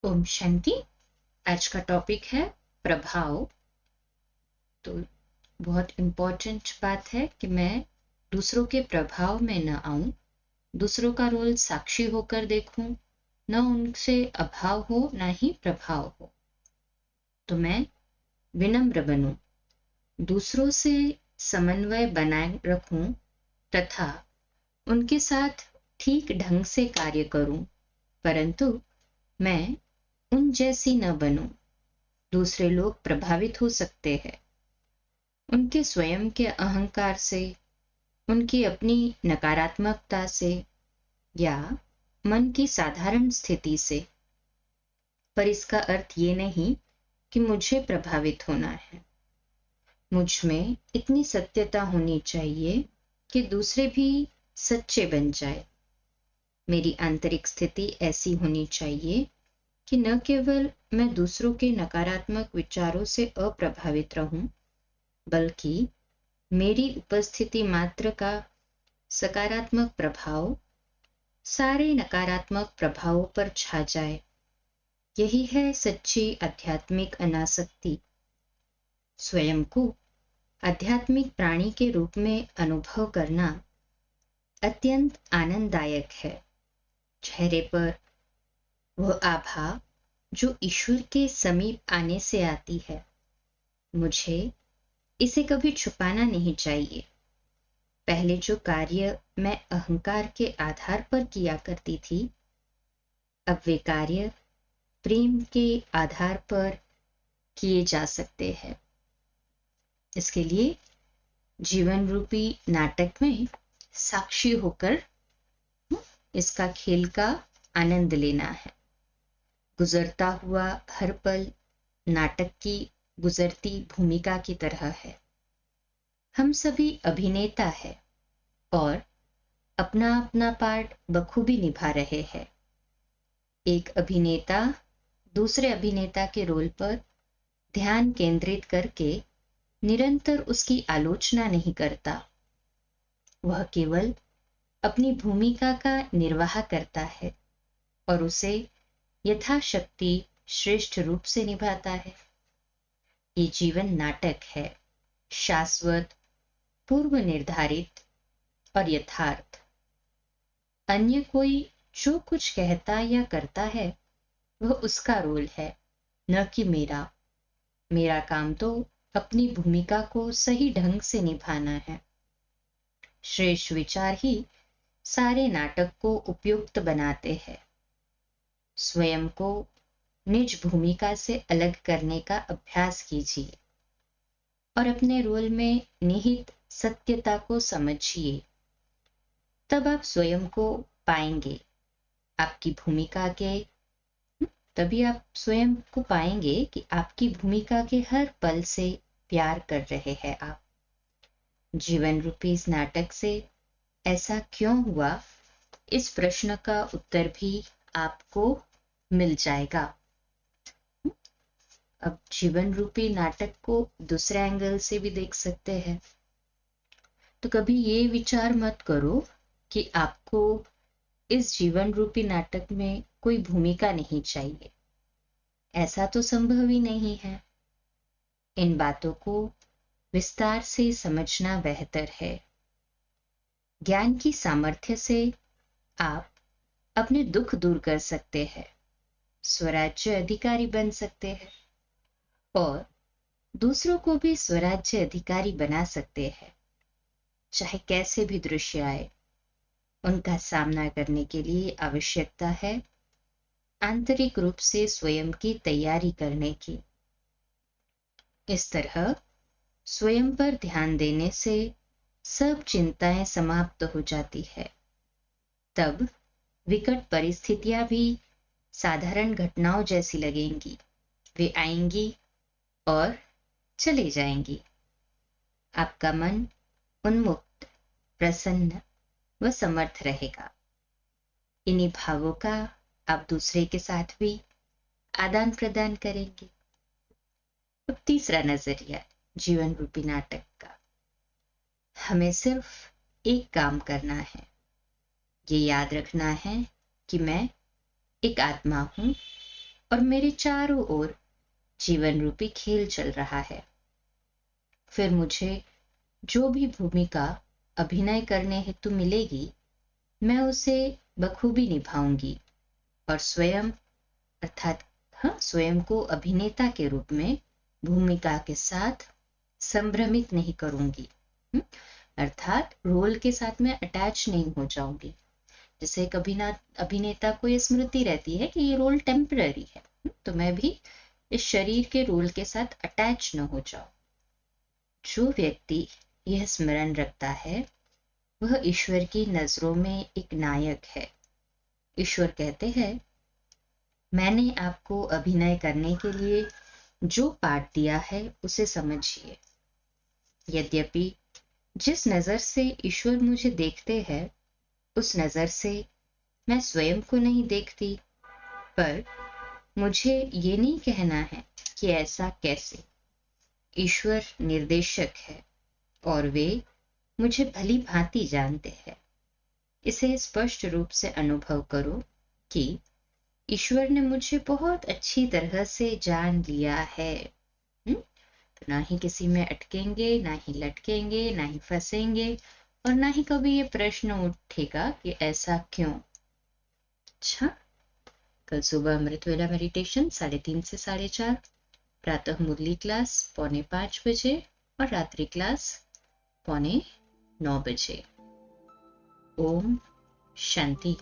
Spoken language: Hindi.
ओम शांति। आज का टॉपिक है प्रभाव। तो बहुत इम्पोर्टेंट बात है कि मैं दूसरों के प्रभाव में न आऊं, दूसरों का रोल साक्षी होकर देखूं, न उनसे अभाव हो न ही प्रभाव हो। तो मैं विनम्र बनूं, दूसरों से समन्वय बनाए रखूं तथा उनके साथ ठीक ढंग से कार्य करूं, परंतु मैं उन जैसी न बनूं। दूसरे लोग प्रभावित हो सकते हैं उनके स्वयं के अहंकार से, उनकी अपनी नकारात्मकता से या मन की साधारण स्थिति से। पर इसका अर्थ ये नहीं कि मुझे प्रभावित होना है। मुझ में इतनी सत्यता होनी चाहिए कि दूसरे भी सच्चे बन जाए। मेरी आंतरिक स्थिति ऐसी होनी चाहिए कि न केवल मैं दूसरों के नकारात्मक विचारों से अप्रभावित रहूं, बल्कि मेरी उपस्थिति मात्र का सकारात्मक प्रभाव सारे नकारात्मक प्रभावों पर छा जाए। यही है सच्ची आध्यात्मिक अनासक्ति। स्वयं को आध्यात्मिक प्राणी के रूप में अनुभव करना अत्यंत आनंददायक है। चेहरे पर वह आभा जो ईश्वर के समीप आने से आती है, मुझे इसे कभी छुपाना नहीं चाहिए। पहले जो कार्य मैं अहंकार के आधार पर किया करती थी, अब वे कार्य प्रेम के आधार पर किए जा सकते हैं। इसके लिए जीवन रूपी नाटक में साक्षी होकर इसका खेल का आनंद लेना है। गुजरता हुआ हर पल नाटक की गुजरती भूमिका की तरह है। हम सभी अभिनेता हैं और अपना अपना पार्ट बखूबी निभा रहे हैं। एक अभिनेता दूसरे अभिनेता के रोल पर ध्यान केंद्रित करके निरंतर उसकी आलोचना नहीं करता। वह केवल अपनी भूमिका का निर्वाह करता है और उसे यथाशक्ति श्रेष्ठ रूप से निभाता है। ये जीवन नाटक है, शाश्वत, पूर्व निर्धारित और यथार्थ। अन्य कोई जो कुछ कहता या करता है वह उसका रोल है, न कि मेरा। मेरा काम तो अपनी भूमिका को सही ढंग से निभाना है। श्रेष्ठ विचार ही सारे नाटक को उपयुक्त बनाते हैं। स्वयं को निज भूमिका से अलग करने का अभ्यास कीजिए और अपने रोल में निहित सत्यता को समझिए। तब आप स्वयं को पाएंगे। आपकी भूमिका के तभी आप स्वयं को पाएंगे कि आपकी भूमिका के हर पल से प्यार कर रहे हैं आप। जीवन रूपी इस नाटक से ऐसा क्यों हुआ, इस प्रश्न का उत्तर भी आपको मिल जाएगा। अब जीवन रूपी नाटक को दूसरे एंगल से भी देख सकते हैं। तो कभी ये विचार मत करो कि आपको इस जीवन रूपी नाटक में कोई भूमिका नहीं चाहिए। ऐसा तो संभव ही नहीं है। इन बातों को विस्तार से समझना बेहतर है। ज्ञान की सामर्थ्य से आप अपने दुख दूर कर सकते हैं, स्वराज्य अधिकारी बन सकते हैं और दूसरों को भी स्वराज्य अधिकारी बना सकते हैं। चाहे कैसे भी दृश्य आए, उनका सामना करने के लिए आवश्यकता है आंतरिक रूप से स्वयं की तैयारी करने की। इस तरह स्वयं पर ध्यान देने से सब चिंताएं समाप्त हो जाती है। तब विकट परिस्थितियां भी साधारण घटनाओं जैसी लगेंगी। वे आएंगी और चले जाएंगी। आपका मन उन्मुक्त, प्रसन्न व समर्थ रहेगा। इन्हीं भावों का आप दूसरे के साथ भी आदान प्रदान करेंगे। अब तीसरा नजरिया जीवन रूपी नाटक का। हमें सिर्फ एक काम करना है। ये याद रखना है कि मैं एक आत्मा हूं और मेरे चारों ओर जीवन रूपी खेल चल रहा है। फिर मुझे जो भी भूमिका अभिनय करने हेतु मिलेगी, मैं उसे बखूबी निभाऊंगी और स्वयं अर्थात स्वयं को अभिनेता के रूप में भूमिका के साथ संभ्रमित नहीं करूंगी। अर्थात रोल के साथ मैं अटैच नहीं हो जाऊंगी। जैसे एक अभिनेता को ये स्मृति रहती है कि ये रोल टेम्पररी है, तो मैं भी इस शरीर के रोल के साथ अटैच न हो जाऊं। जो व्यक्ति यह स्मरण रखता है वह ईश्वर की नजरों में एक नायक है। ईश्वर कहते हैं, मैंने आपको अभिनय करने के लिए जो पाठ दिया है उसे समझिए। यद्यपि जिस नजर से ईश्वर मुझे देखते हैं उस नजर से मैं स्वयं को नहीं देखती, पर मुझे ये नहीं कहना है कि ऐसा कैसे। ईश्वर निर्देशक है और वे मुझे भली भांति जानते हैं। इसे स्पष्ट रूप से अनुभव करो कि ईश्वर ने मुझे बहुत अच्छी तरह से जान लिया है। तो ना ही किसी में अटकेंगे, ना ही लटकेंगे, ना ही फंसेंगे, और ना ही कभी ये प्रश्न उठेगा कि ऐसा क्यों। अच्छा, कल सुबह अमृत वेला मेडिटेशन 3:30 से 4:30, प्रातः मुरली क्लास 4:45 बजे और रात्रि क्लास 8:45 बजे। ओम शांति।